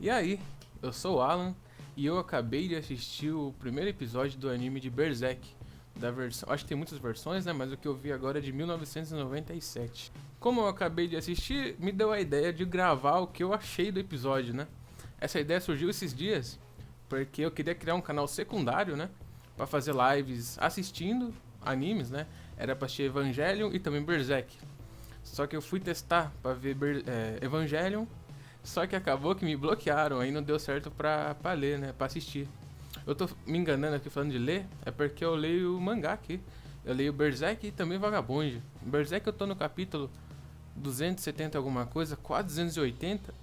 E aí, eu sou o Alan e eu acabei de assistir o primeiro episódio do anime de Berserk, da versão, acho que tem muitas versões, né, mas o que eu vi agora é de 1997. Como eu acabei de assistir, me deu a ideia de gravar o que eu achei do episódio, né? Essa ideia surgiu esses dias porque eu queria criar um canal secundário, né, para fazer lives assistindo animes, né? Era pra assistir Evangelion e também Berserk. Só que eu fui testar pra ver Evangelion. Só que acabou que me bloquearam, aí não deu certo pra ler, né? Pra assistir. Eu tô me enganando aqui falando de ler, é porque eu leio o mangá aqui. Eu leio Berserk e também Vagabond. Berserk eu tô no capítulo 270 alguma coisa, quase 280.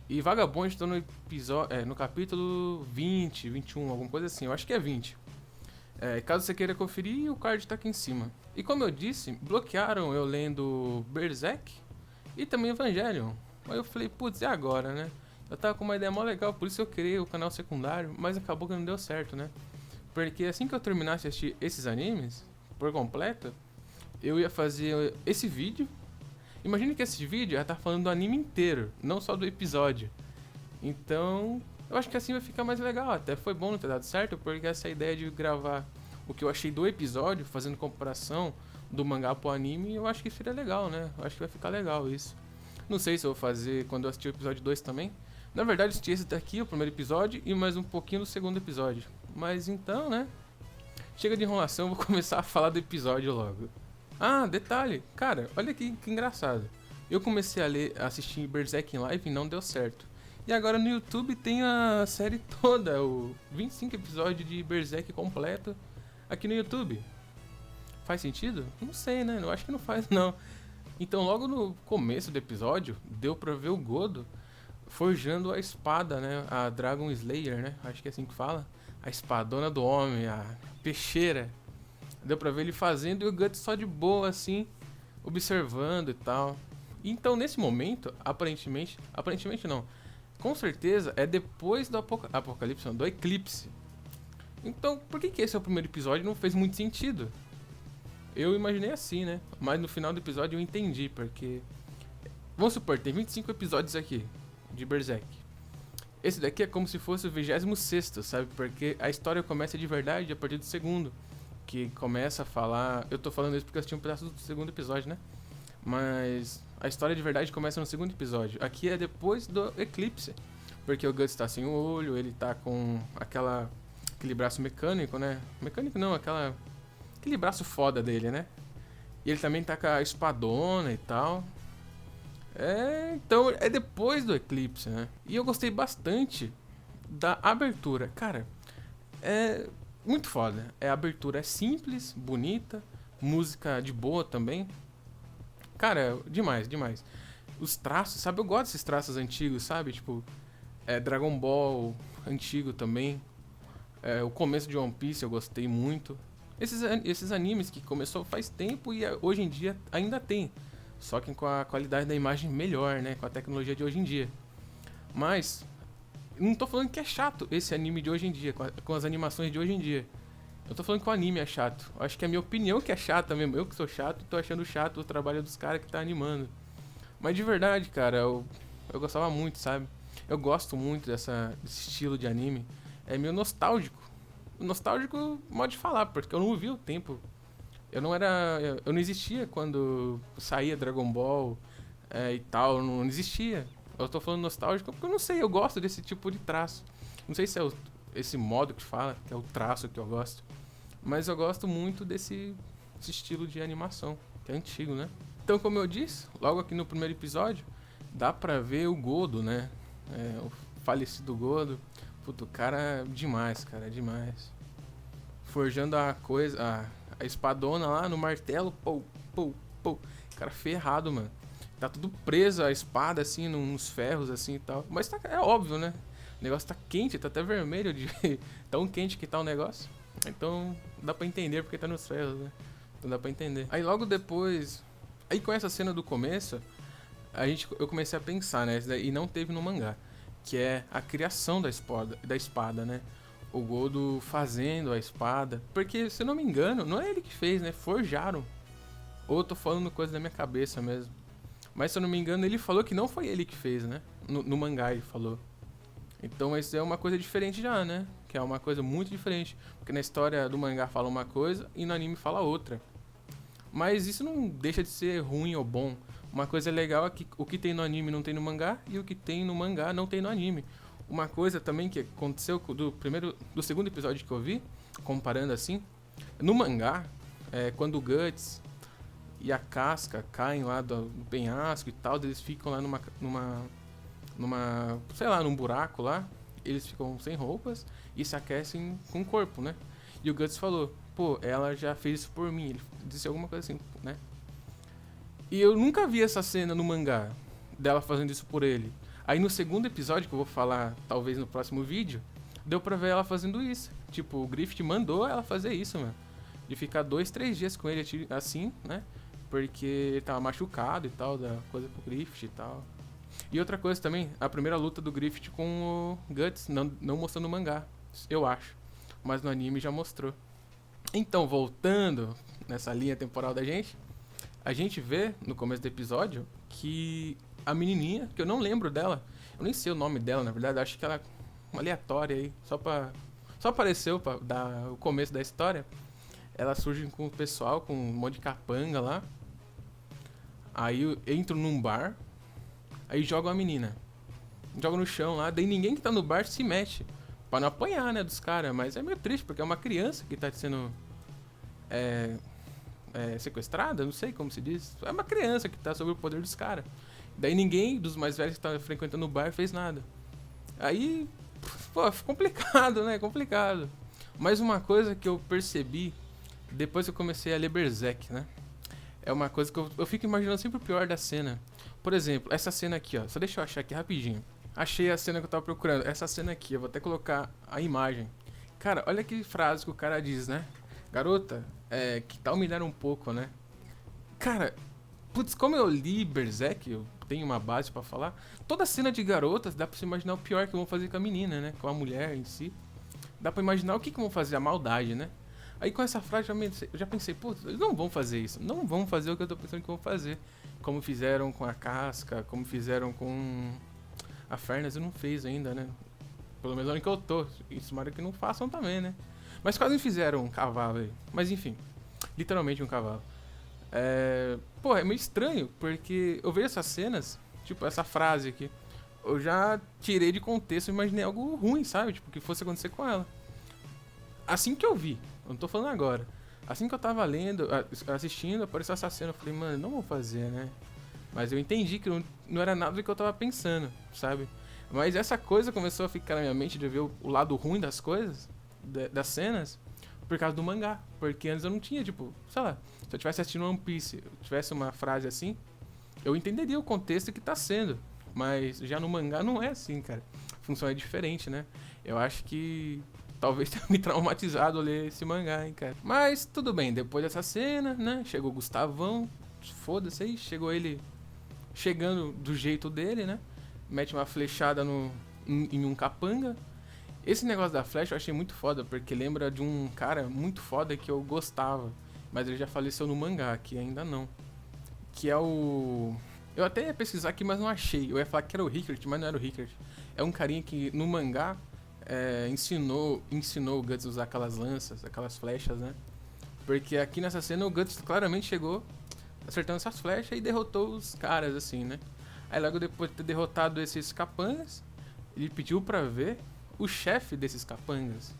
E Vagabond tô no episódio, no capítulo 20, 21, alguma coisa assim. Eu acho que é 20. Caso você queira conferir, o card tá aqui em cima. E como eu disse, bloquearam eu lendo Berserk e também Evangelion. Aí eu falei, putz, e agora, né? Eu tava com uma ideia mó legal, por isso eu criei o canal secundário, mas acabou que não deu certo, né? Porque assim que eu terminasse de assistir esses animes, por completo, eu ia fazer esse vídeo. Imagine que esse vídeo ia estar falando do anime inteiro, não só do episódio. Então, eu acho que assim vai ficar mais legal. Até foi bom não ter dado certo, porque essa ideia de gravar o que eu achei do episódio, fazendo comparação do mangá pro anime, eu acho que seria legal, né? Eu acho que vai ficar legal isso. Não sei se eu vou fazer quando eu assistir o episódio 2 também. Na verdade, eu assisti esse daqui, o primeiro episódio, e mais um pouquinho do segundo episódio. Mas então, né? Chega de enrolação, vou começar a falar do episódio logo. Ah, detalhe, cara, olha que engraçado. Eu comecei a assistir Berserk em live e não deu certo. E agora no YouTube tem a série toda, o 25 episódios de Berserk completo aqui no YouTube. Faz sentido? Não sei, né? Eu acho que não faz, não. Então, logo no começo do episódio, deu pra ver o Godo forjando a espada, né? A Dragon Slayer, né? Acho que é assim que fala. A espadona do homem, a peixeira. Deu pra ver ele fazendo e o Guts só de boa, assim, observando e tal. Então, nesse momento, aparentemente não, com certeza é depois do apocalipse, não, do eclipse. Então, por que esse é o primeiro episódio? Não fez muito sentido. Eu imaginei assim, né? Mas no final do episódio eu entendi, porque... Vamos supor, tem 25 episódios aqui, de Berserk. Esse daqui é como se fosse o 26º, sabe? Porque a história começa de verdade a partir do segundo. Que começa a falar... Eu tô falando isso porque eu assisti um pedaço do segundo episódio, né? Mas a história de verdade começa no segundo episódio. Aqui é depois do eclipse. Porque o Guts tá sem o olho, ele tá com aquele braço mecânico, né? Mecânico não, aquele braço foda dele, né? E ele também tá com a espadona e tal. Então é depois do eclipse, né? E eu gostei bastante da abertura. Cara, é muito foda. A abertura é simples, bonita, música de boa também. Cara, demais, demais. Os traços, sabe? Eu gosto desses traços antigos, sabe? Tipo, Dragon Ball antigo também. O começo de One Piece eu gostei muito. Esses animes que começou faz tempo e hoje em dia ainda tem. Só que com a qualidade da imagem melhor, né? Com a tecnologia de hoje em dia. Mas, não tô falando que é chato esse anime de hoje em dia, com as animações de hoje em dia. Eu tô falando que o anime é chato. Eu acho que é a minha opinião que é chata mesmo. Eu que sou chato, tô achando chato o trabalho dos caras que tá animando. Mas de verdade, cara, eu gostava muito, sabe? Eu gosto muito desse estilo de anime. É meio nostálgico. Nostálgico, modo de falar, porque eu não vi o tempo. Eu não existia quando saía Dragon Ball e tal, não existia. Eu tô falando nostálgico porque eu não sei, eu gosto desse tipo de traço. Não sei se é esse modo que fala, que é o traço que eu gosto. Mas eu gosto muito desse estilo de animação, que é antigo, né? Então, como eu disse, logo aqui no primeiro episódio, dá pra ver o Godo, né? O falecido Godo. Puto, o cara é demais, cara, é demais. Forjando a espadona lá no martelo, pô, pô, pô. Cara ferrado, mano. Tá tudo preso a espada, assim, nos ferros, assim e tal. Mas é óbvio, né? O negócio tá quente, tá até vermelho de tão quente que tá o negócio. Então dá pra entender porque tá nos ferros, né? Então dá pra entender. Aí logo depois... Aí com essa cena do começo, eu comecei a pensar, né? E não teve no mangá. Que é a criação da espada, né? O Godo fazendo a espada. Porque, se eu não me engano, não é ele que fez, né? Forjaram. Ou eu tô falando coisa da minha cabeça mesmo. Mas se eu não me engano, ele falou que não foi ele que fez, né? No mangá ele falou. Então isso é uma coisa diferente já, né? Que é uma coisa muito diferente. Porque na história do mangá fala uma coisa e no anime fala outra. Mas isso não deixa de ser ruim ou bom. Uma coisa legal é que o que tem no anime não tem no mangá e o que tem no mangá não tem no anime. Uma coisa também que aconteceu do segundo episódio que eu vi, comparando assim, no mangá, quando o Guts e a Casca caem lá do penhasco e tal, eles ficam lá sei lá, num buraco lá, eles ficam sem roupas e se aquecem com o corpo, né? E o Guts falou, pô, ela já fez isso por mim, ele disse alguma coisa assim, né? E eu nunca vi essa cena no mangá, dela fazendo isso por ele. Aí no segundo episódio, que eu vou falar talvez no próximo vídeo, deu pra ver ela fazendo isso. Tipo, o Griffith mandou ela fazer isso, mano. De ficar 2, 3 dias com ele assim, né? Porque ele tava machucado e tal, da coisa com o Griffith e tal. E outra coisa também, a primeira luta do Griffith com o Guts, não mostrou no mangá, eu acho. Mas no anime já mostrou. Então, voltando nessa linha temporal da gente, a gente vê no começo do episódio que a menininha, que eu não lembro dela, eu nem sei o nome dela, na verdade, acho que ela é uma aleatória aí, só apareceu pra dar o começo da história. Ela surge com o pessoal, com um monte de capanga lá. Aí eu entro num bar, aí joga uma menina. Joga no chão lá, daí ninguém que tá no bar se mexe. Pra não apanhar, né, dos caras. Mas é meio triste, porque é uma criança que tá sendo sequestrada, não sei como se diz. É uma criança que tá sob o poder dos caras. Daí ninguém dos mais velhos que tá frequentando o bar fez nada. Aí, pô, complicado, né, complicado. Mas uma coisa que eu percebi depois que eu comecei a ler Berserk, né? É uma coisa que eu fico imaginando sempre o pior da cena. Por exemplo, essa cena aqui, ó. Só deixa eu achar aqui rapidinho. Achei a cena que eu tava procurando. Essa cena aqui, eu vou até colocar a imagem. Cara, olha que frase que o cara diz, né? Garota, que tal me dar um pouco, né? Cara, putz, como eu li Berserk, eu tenho uma base pra falar. Toda cena de garotas dá pra se imaginar o pior que vão fazer com a menina, né? Com a mulher em si. Dá pra imaginar o que vão fazer, a maldade, né? Aí com essa frase eu já pensei, pô, eles não vão fazer isso. Não vão fazer o que eu tô pensando que vão fazer. Como fizeram com a Casca, como fizeram com a Furnace, eu não fez ainda, né? Pelo menos onde que eu tô. Isso tomara que não façam também, né? Mas quase fizeram um cavalo aí. Mas enfim, literalmente um cavalo. Pô, é meio estranho, porque eu vejo essas cenas, tipo essa frase aqui, eu já tirei de contexto e imaginei algo ruim, sabe? Tipo, que fosse acontecer com ela. Assim que eu vi, eu não tô falando agora. Assim que eu tava lendo, assistindo, apareceu essa cena, eu falei, mano, não vou fazer, né? Mas eu entendi que não era nada do que eu tava pensando, sabe? Mas essa coisa começou a ficar na minha mente de ver o lado ruim das coisas, das cenas, por causa do mangá. Porque antes eu não tinha, tipo, sei lá, se eu tivesse assistindo One Piece, eu tivesse uma frase assim, eu entenderia o contexto que tá sendo. Mas já no mangá não é assim, cara. A função é diferente, né? Eu acho que talvez tenha me traumatizado ler esse mangá, hein, cara. Mas tudo bem, depois dessa cena, né? Chegou o Gustavão, foda-se aí, chegou ele chegando do jeito dele, né? Mete uma flechada em um capanga. Esse negócio da flecha eu achei muito foda, porque lembra de um cara muito foda que eu gostava. Mas ele já faleceu no mangá, que ainda não. Que é o... Eu até ia pesquisar aqui, mas não achei. Eu ia falar que era o Rickert, mas não era o Rickert. É um carinha que no mangá ensinou o Guts a usar aquelas lanças, aquelas flechas, né? Porque aqui nessa cena o Guts claramente chegou acertando essas flechas e derrotou os caras, assim, né? Aí logo depois de ter derrotado esses capangas, ele pediu pra ver o chefe desses capangas.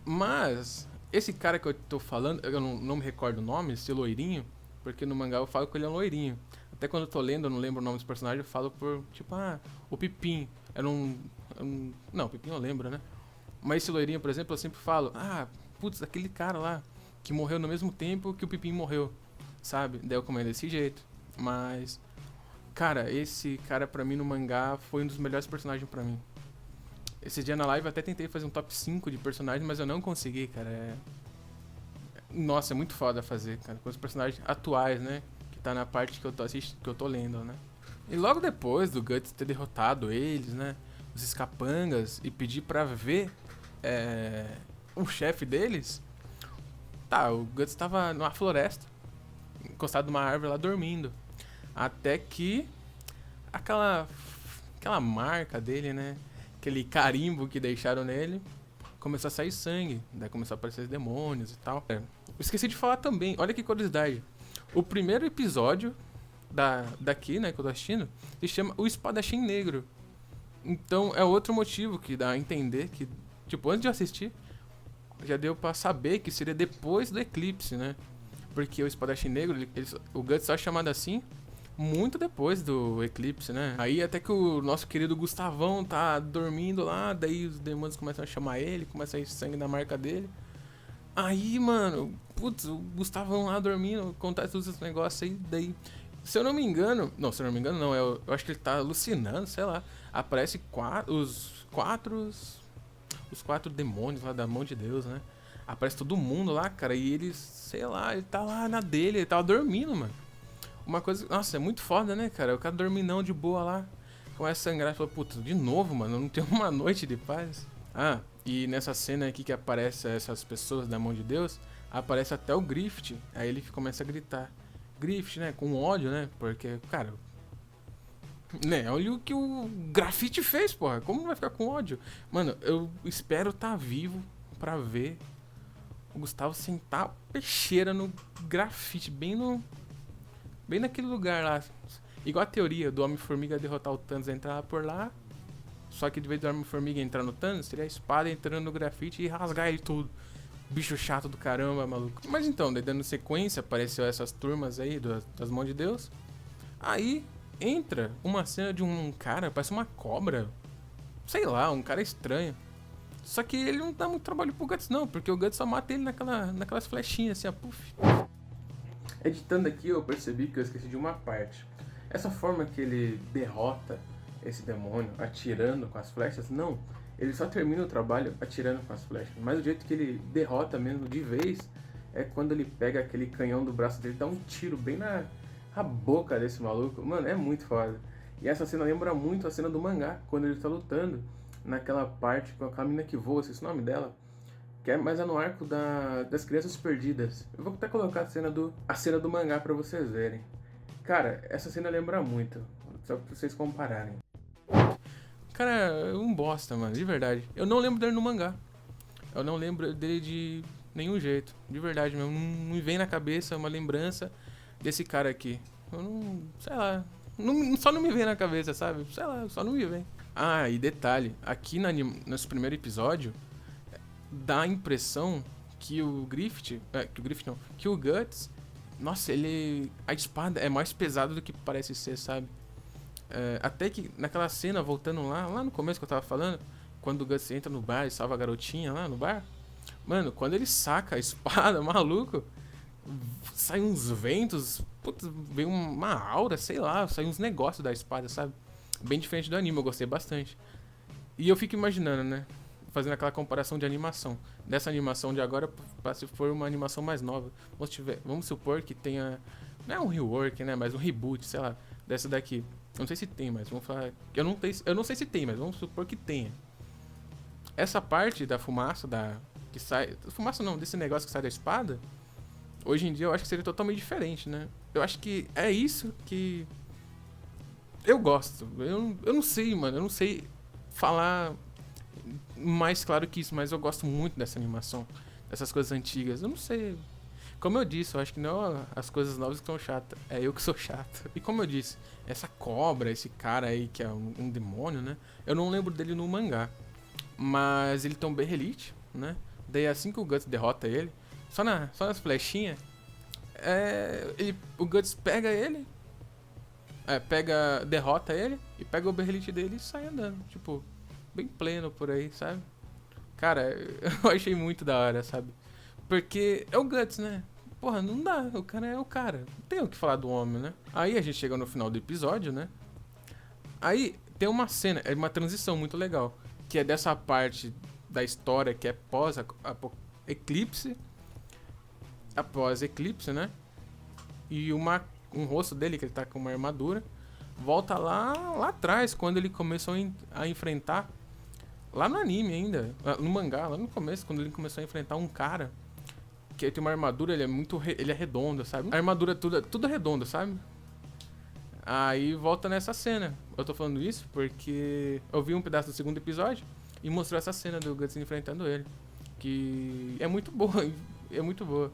Mas esse cara que eu tô falando, eu não me recordo o nome, esse loirinho, porque no mangá eu falo que ele é um loirinho. Até quando eu tô lendo, eu não lembro o nome dos personagens, eu falo por, tipo, o Pipim. Era não, o Pipim eu lembro, né? Mas esse loirinho, por exemplo, eu sempre falo, putz, aquele cara lá, que morreu no mesmo tempo que o Pipim morreu, sabe? Daí eu comendo desse jeito. Mas, cara, esse cara pra mim no mangá foi um dos melhores personagens pra mim. Esse dia na live eu até tentei fazer um top 5 de personagens, mas eu não consegui, cara. Nossa, é muito foda fazer, cara, com os personagens atuais, né? Que tá na parte que eu tô lendo, né? E logo depois do Guts ter derrotado eles, né? Os escapangas, e pedir pra ver o chefe deles. Tá, o Guts tava numa floresta, encostado numa árvore lá dormindo. Até que aquela aquela marca dele, né? Aquele carimbo que deixaram nele. Começou a sair sangue, daí começou a aparecer os demônios e tal. Eu esqueci de falar também, olha que curiosidade. O primeiro episódio daqui, né, que eu tô assistindo, se chama O Espadachim Negro. Então é outro motivo que dá a entender que, tipo, antes de assistir, já deu pra saber que seria depois do eclipse, né? Porque o Espadachim Negro, o Guts só é chamado assim muito depois do eclipse, né? Aí até que o nosso querido Gustavão tá dormindo lá, daí os demônios começam a chamar ele, começa a ir sangue na marca dele. Aí, mano, putz, o Gustavão lá dormindo, acontece todos esses negócios aí, daí... Se eu não me engano... Não, se eu não me engano não, eu acho que ele tá alucinando, sei lá. Aparece os quatro demônios lá da mão de Deus, né? Aparece todo mundo lá, cara, e ele, sei lá, ele tá lá na dele, ele tava dormindo, mano. Uma coisa... Nossa, é muito foda, né, cara? O cara dormindão de boa lá, começa a sangrar e fala, puta, de novo, mano, eu não tenho uma noite de paz. Ah, e nessa cena aqui que aparece essas pessoas da mão de Deus, aparece até o Griffith. Aí ele começa a gritar. Griffith, né, com ódio, né, porque, cara... Né, olha o que o Grafite fez, porra. Como vai ficar com ódio? Mano, eu espero tá vivo pra ver o Gustavo sentar a peixeira no Grafite, bem naquele lugar lá. Igual a teoria do Homem-Formiga derrotar o Thanos, entrar por lá. Só que de vez do Homem-Formiga entrar no Thanos, seria a espada entrando no Grafite e rasgar ele tudo. Bicho chato do caramba, maluco. Mas então, daí dando sequência, apareceu essas turmas aí das mãos de Deus. Aí entra uma cena de um cara, parece uma cobra. Sei lá, um cara estranho. Só que ele não dá muito trabalho pro Guts não, porque o Guts só mata ele naquelas flechinhas assim, a puff. Editando aqui eu percebi que eu esqueci de uma parte. Essa forma que ele derrota esse demônio atirando com as flechas, não. Ele só termina o trabalho atirando com as flechas. Mas o jeito que ele derrota mesmo de vez é quando ele pega aquele canhão do braço dele e dá um tiro bem na boca desse maluco. Mano, é muito foda. E essa cena lembra muito a cena do mangá, quando ele tá lutando naquela parte com aquela mina que voa, esse é o nome dela. Que é mais no arco das crianças perdidas. Eu vou até colocar a cena do mangá pra vocês verem. Cara, essa cena lembra muito. Só pra vocês compararem. Cara, é um bosta, mano, de verdade. Eu não lembro dele no mangá. Eu não lembro dele de nenhum jeito. De verdade mesmo. Não me vem na cabeça uma lembrança desse cara aqui. Eu não... Sei lá. Só não me vem na cabeça, sabe? Sei lá, só não me vem. Ah, e detalhe. Aqui nesse primeiro episódio, dá a impressão que o Griffith... que o Griffith não. Que o Guts... Nossa, a espada é mais pesada do que parece ser, sabe? Até que naquela cena, voltando lá no começo que eu tava falando, quando o Guts entra no bar e salva a garotinha lá no bar, mano, quando ele saca a espada, maluco, sai uns ventos, putz, vem uma aura, sei lá, sai uns negócios da espada, sabe? Bem diferente do anime, eu gostei bastante. E eu fico imaginando, né, fazendo aquela comparação de animação, dessa animação de agora pra se for uma animação mais nova. Vamos supor que tenha, não é um rework, né, mas um reboot, sei lá, dessa daqui. Eu não sei se tem, mas vamos falar. Eu não sei se tem, mas vamos supor que tenha. Essa parte da fumaça que sai. Fumaça não, desse negócio que sai da espada. Hoje em dia eu acho que seria totalmente diferente, né? Eu acho que é isso que eu gosto. Eu não sei, mano. Eu não sei falar mais claro que isso, mas eu gosto muito dessa animação. Dessas coisas antigas. Eu não sei. Como eu disse, eu acho que não as coisas novas que são chatas. É eu que sou chato. E como eu disse, essa cobra, esse cara aí que é um demônio, né? Eu não lembro dele no mangá. Mas ele tem um berrelite, né? Daí assim que o Guts derrota ele, só nas flechinhas, o Guts pega ele, derrota ele e pega o berrelite dele e sai andando. Tipo, bem pleno por aí, sabe? Cara, eu achei muito da hora, sabe? Porque é o Guts, né? Porra, não dá. O cara é o cara. Não tem o que falar do homem, né? Aí a gente chega no final do episódio, né? Aí tem uma cena, é uma transição muito legal. Que é dessa parte da história que é pós-eclipse. Após eclipse, né? E um rosto dele, que ele tá com uma armadura. Volta lá atrás, quando ele começou a enfrentar. Lá no anime ainda. No mangá, lá no começo, quando ele começou a enfrentar um cara. Que ele tem uma armadura, ele é redondo, sabe? A armadura tudo é redonda, sabe? Aí volta nessa cena. Eu tô falando isso porque eu vi um pedaço do segundo episódio e mostrou essa cena do Guts enfrentando ele. Que é muito boa, é muito boa.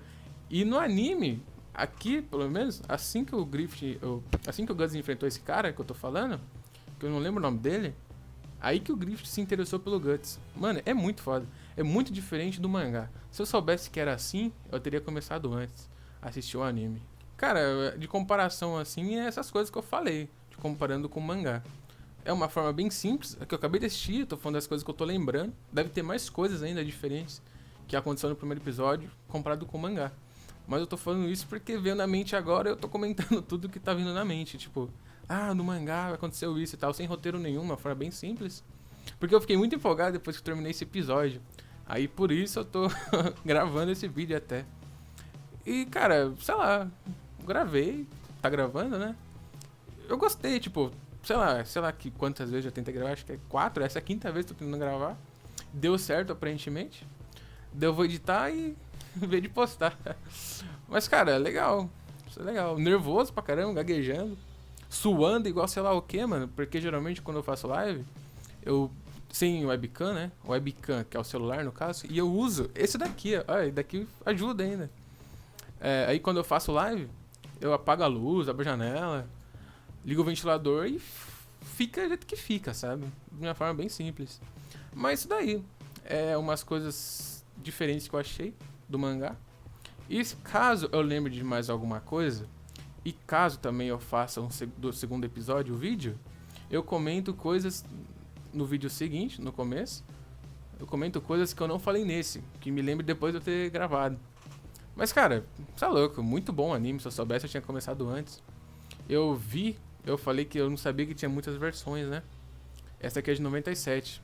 E no anime, aqui, pelo menos, assim que o Griffith, assim que o Guts enfrentou esse cara que eu tô falando, que eu não lembro o nome dele, aí que o Griffith se interessou pelo Guts. Mano, é muito foda. É muito diferente do mangá. Se eu soubesse que era assim, eu teria começado antes a assistir o anime. Cara, de comparação assim, é essas coisas que eu falei, de comparando com o mangá. É uma forma bem simples, é que eu acabei de assistir, tô falando das coisas que eu tô lembrando. Deve ter mais coisas ainda diferentes que aconteceu no primeiro episódio comparado com o mangá. Mas eu tô falando isso porque veio na mente agora, eu tô comentando tudo que tá vindo na mente, tipo, no mangá aconteceu isso e tal, sem roteiro nenhum, uma forma bem simples. Porque eu fiquei muito empolgado depois que eu terminei esse episódio. Aí por isso eu tô gravando esse vídeo até. E cara, sei lá, gravei, tá gravando, né? Eu gostei, tipo, sei lá que quantas vezes eu tentei gravar, acho que é 4, essa é a quinta vez que eu tô tentando gravar. Deu certo aparentemente. Daí eu vou editar e ver de postar. Mas cara, é legal. Isso é legal. Nervoso pra caramba, gaguejando. Suando igual sei lá o que, mano. Porque geralmente quando eu faço live, eu sem webcam, né? Webcam, que é o celular no caso, e eu uso esse daqui, ó. Esse daqui ajuda ainda. Aí quando eu faço live, eu apago a luz, abro a janela, ligo o ventilador e fica do jeito que fica, sabe? De uma forma bem simples. Mas isso daí é umas coisas diferentes que eu achei do mangá. E caso eu lembre de mais alguma coisa, e caso também eu faça do segundo episódio o vídeo, eu comento coisas no vídeo seguinte, no começo. Eu comento coisas que eu não falei nesse, que me lembre depois de eu ter gravado. Mas cara, você é louco, muito bom o anime, se eu soubesse eu tinha começado antes. Eu falei que eu não sabia que tinha muitas versões, né? Essa aqui é de 97.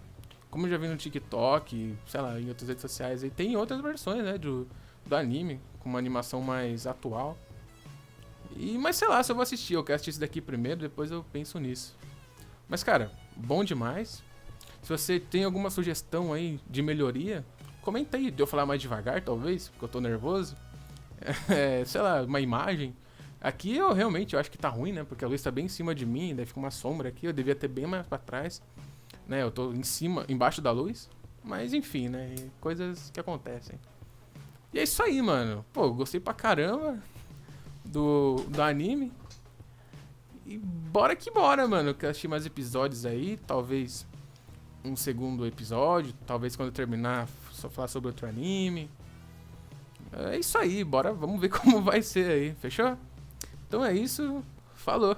Como eu já vi no TikTok, sei lá, em outras redes sociais, e tem outras versões, né, do anime, com uma animação mais atual. Mas sei lá, se eu vou assistir, eu quero assistir isso daqui primeiro, depois eu penso nisso. Mas cara, bom demais. Se você tem alguma sugestão aí de melhoria, comenta aí, de eu falar mais devagar, talvez, porque eu tô nervoso. Sei lá, uma imagem. Aqui eu acho que tá ruim, né? Porque a luz tá bem em cima de mim, daí fica uma sombra aqui, eu devia ter bem mais pra trás. Né? Eu tô embaixo da luz. Mas enfim, né? Coisas que acontecem. E é isso aí, mano. Pô, gostei pra caramba do anime. E bora que bora, mano. Quero assistir mais episódios aí, talvez um segundo episódio, talvez quando eu terminar só falar sobre outro anime. É isso aí, bora, vamos ver como vai ser aí, fechou? Então é isso, falou!